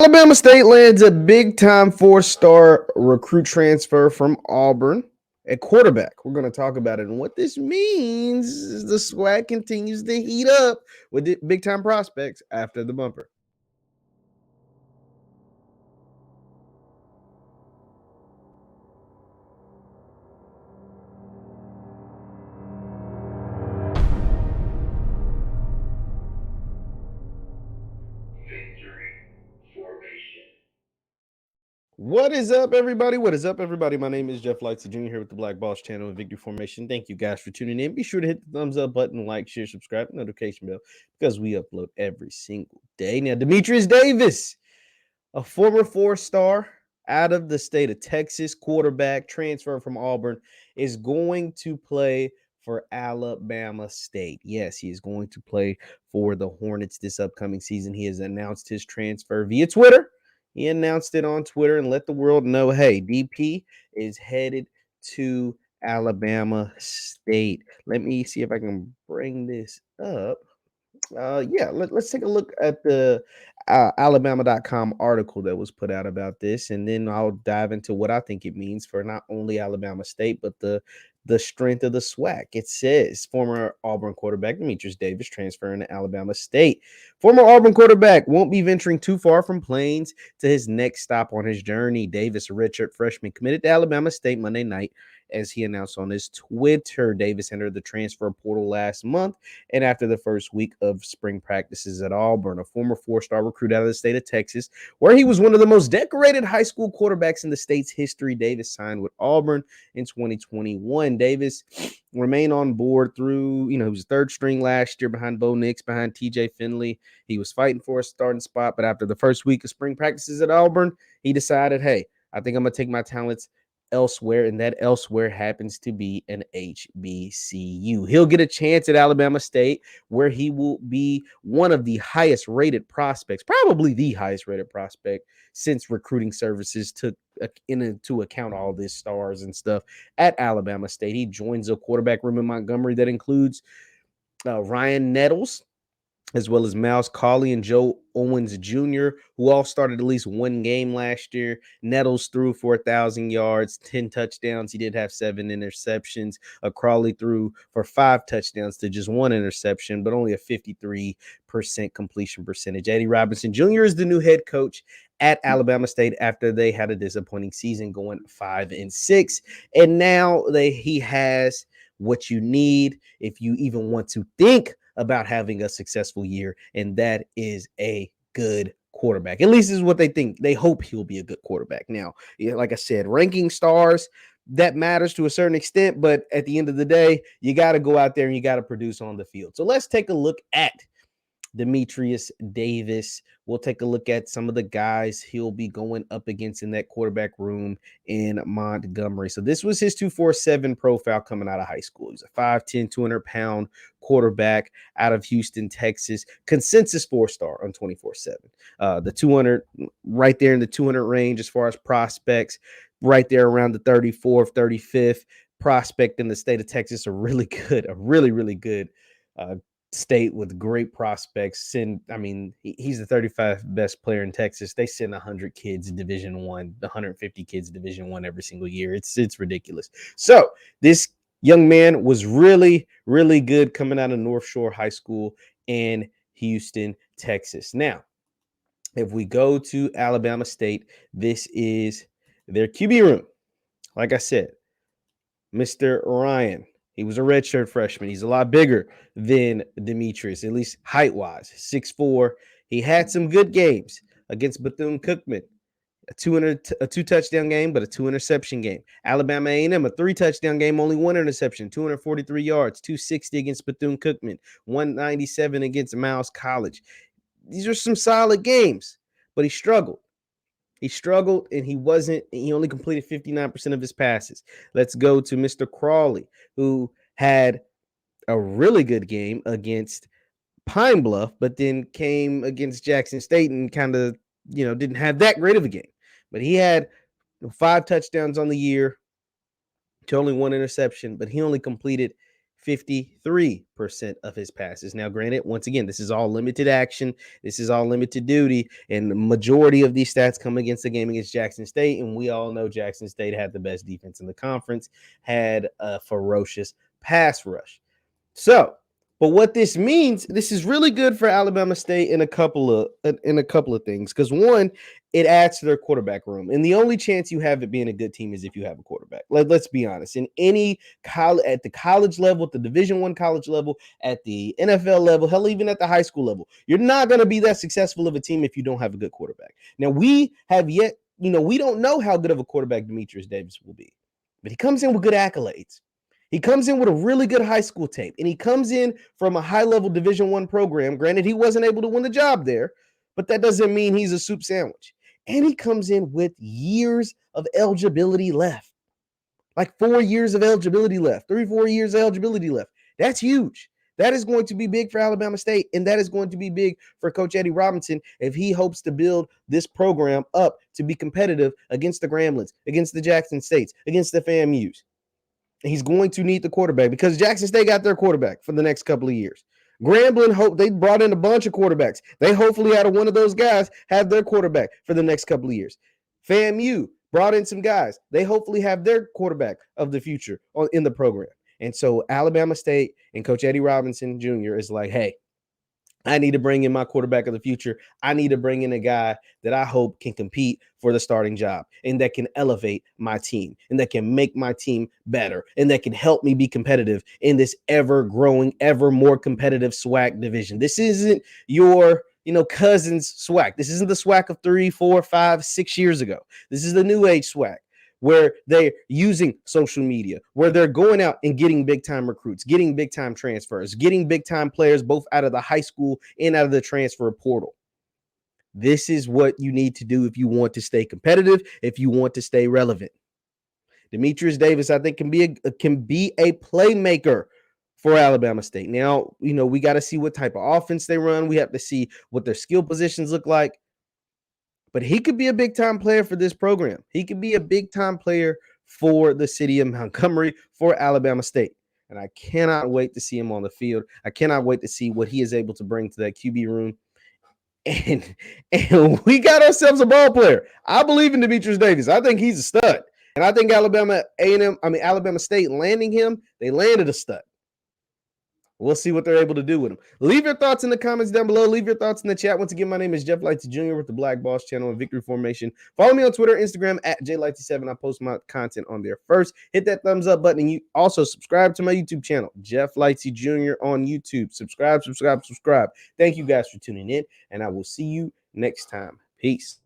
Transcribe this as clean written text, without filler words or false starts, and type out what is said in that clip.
Alabama State lands a big-time four-star recruit transfer from Auburn at quarterback. We're going to talk about it and what this means as the SWAC continues to heat up with big-time prospects after the bumper. What is up, everybody? What is up, everybody? My name is JeffLightsyJr. here with the Black Boss channel and Victory Formation. Thank you guys for tuning in. Be sure to hit the thumbs up button, like, share, subscribe, notification bell because we upload every single day. Now, Dematrius Davis, a former four-star out of the state of Texas, quarterback, transfer from Auburn, is going to play for Alabama State. Yes, he is going to play for the Hornets this upcoming season. He has announced his transfer via Twitter. He announced it on Twitter and let the world know, hey, DP is headed to Alabama State. Let me see if I can bring this up. Let's take a look at the Alabama.com article that was put out about this, and then I'll dive into what I think it means for not only Alabama State, but the strength of the SWAC. It says former Auburn quarterback Dematrius Davis transferring to Alabama State. Former Auburn quarterback won't be venturing too far from Plains to his next stop on his journey. Davis, a redshirt freshman, committed to Alabama State Monday night. As he announced on his Twitter, Davis entered the transfer portal last month, and after the first week of spring practices at Auburn, a former four-star recruit out of the state of Texas, where he was one of the most decorated high school quarterbacks in the state's history, Davis signed with Auburn in 2021. Davis remained on board through, he was third string last year behind Bo Nix, behind TJ Finley. He was fighting for a starting spot, but after the first week of spring practices at Auburn, he decided, hey, I think I'm going to take my talents elsewhere, and that elsewhere happens to be an HBCU. He'll get a chance at Alabama State, where he will be one of the highest rated prospects, probably the highest rated prospect since recruiting services took into account all this stars and stuff at Alabama State. He joins a quarterback room in Montgomery that includes Ryan Nettles, as well as Miles Colley and Joe Owens Jr., who all started at least one game last year. Nettles threw for 1,000 yards, 10 touchdowns. He did have 7 interceptions. Crawley threw for 5 touchdowns to just 1 interception, but only a 53% completion percentage. Eddie Robinson Jr. is the new head coach at Alabama State after they had a disappointing season going 5-6. And now he has what you need if you even want to think about having a successful year, and that is a good quarterback. At least is what they think. They hope he'll be a good quarterback. Now, like I said, ranking stars, that matters to a certain extent, but at the end of the day, you got to go out there and you got to produce on the field. So let's take a look at Dematrius Davis. We'll take a look at some of the guys he'll be going up against in that quarterback room in Montgomery. So this was his 247 profile coming out of high school. He's a 5'10", 200-pound quarterback out of Houston, Texas. Consensus 4-star on 24/7. The 200, right there in the 200 range as far as prospects, right there around the 34th, 35th prospect in the state of Texas. A really really good state with great prospects. He's the 35th best player in Texas. They send 100 kids in Division I, 150 kids in Division I every single year. It's ridiculous. So this young man was really good coming out of North Shore High School in Houston, Texas. Now, if we go to Alabama State, this is their QB room. Like I said, Mr. Ryan. He was a redshirt freshman. He's a lot bigger than Demetrius, at least height-wise, 6'4". He had some good games against Bethune-Cookman, a 2-touchdown game, but a 2-interception game. Alabama A&M, a 3-touchdown game, only 1 interception, 243 yards, 260 against Bethune-Cookman, 197 against Miles College. These are some solid games, but he struggled. And he only completed 59% of his passes. Let's go to Mr. Crawley, who had a really good game against Pine Bluff, but then came against Jackson State and kind of, didn't have that great of a game. But he had 5 touchdowns on the year to only 1 interception, but he only completed 53% of his passes. Now, granted, once again, this is all limited action. This is all limited duty. And the majority of these stats come against the game against Jackson State. And we all know Jackson State had the best defense in the conference, had a ferocious pass rush. So, but what this means, this is really good for Alabama State in a couple of things. Because one, it adds to their quarterback room, and the only chance you have it being a good team is if you have a quarterback. Let's be honest. In any college, at the college level, at the Division I college level, at the NFL level, hell, even at the high school level, you're not going to be that successful of a team if you don't have a good quarterback. Now, we have yet, we don't know how good of a quarterback Demetrius Davis will be, but he comes in with good accolades. He comes in with a really good high school tape, and he comes in from a high-level Division I program. Granted, he wasn't able to win the job there, but that doesn't mean he's a soup sandwich. And he comes in with years of eligibility left, like 4 years of eligibility left, 3-4 years of eligibility left. That's huge. That is going to be big for Alabama State, and that is going to be big for Coach Eddie Robinson if he hopes to build this program up to be competitive against the Grambling, against the Jackson States, against the FAMUs. He's going to need the quarterback because Jackson State got their quarterback for the next couple of years. Grambling, they brought in a bunch of quarterbacks. They hopefully out of one of those guys have their quarterback for the next couple of years. FAMU brought in some guys. They hopefully have their quarterback of the future in the program. And so Alabama State and Coach Eddie Robinson Jr. is like, hey, I need to bring in my quarterback of the future. I need to bring in a guy that I hope can compete for the starting job and that can elevate my team and that can make my team better and that can help me be competitive in this ever-growing, ever more competitive SWAC division. This isn't your cousin's SWAC. This isn't the SWAC of 3, 4, 5, 6 years ago. This is the new age SWAC, where they're using social media, where they're going out and getting big-time recruits, getting big-time transfers, getting big-time players both out of the high school and out of the transfer portal. This is what you need to do if you want to stay competitive, if you want to stay relevant. Demetrius Davis, I think, can be a playmaker for Alabama State. Now, we got to see what type of offense they run. We have to see what their skill positions look like. But he could be a big-time player for this program. He could be a big-time player for the city of Montgomery, for Alabama State. And I cannot wait to see him on the field. I cannot wait to see what he is able to bring to that QB room. And we got ourselves a ball player. I believe in Demetrius Davis. I think he's a stud. And I think Alabama State landing him, they landed a stud. We'll see what they're able to do with him. Leave your thoughts in the comments down below. Leave your thoughts in the chat. Once again, my name is JeffLightsYJr with the Black Boss channel and Victory Formation. Follow me on Twitter, Instagram at JLightsy7. I post my content on there first. Hit that thumbs up button. And you also subscribe to my YouTube channel, JeffLightsYJr on YouTube. Subscribe. Thank you guys for tuning in, and I will see you next time. Peace.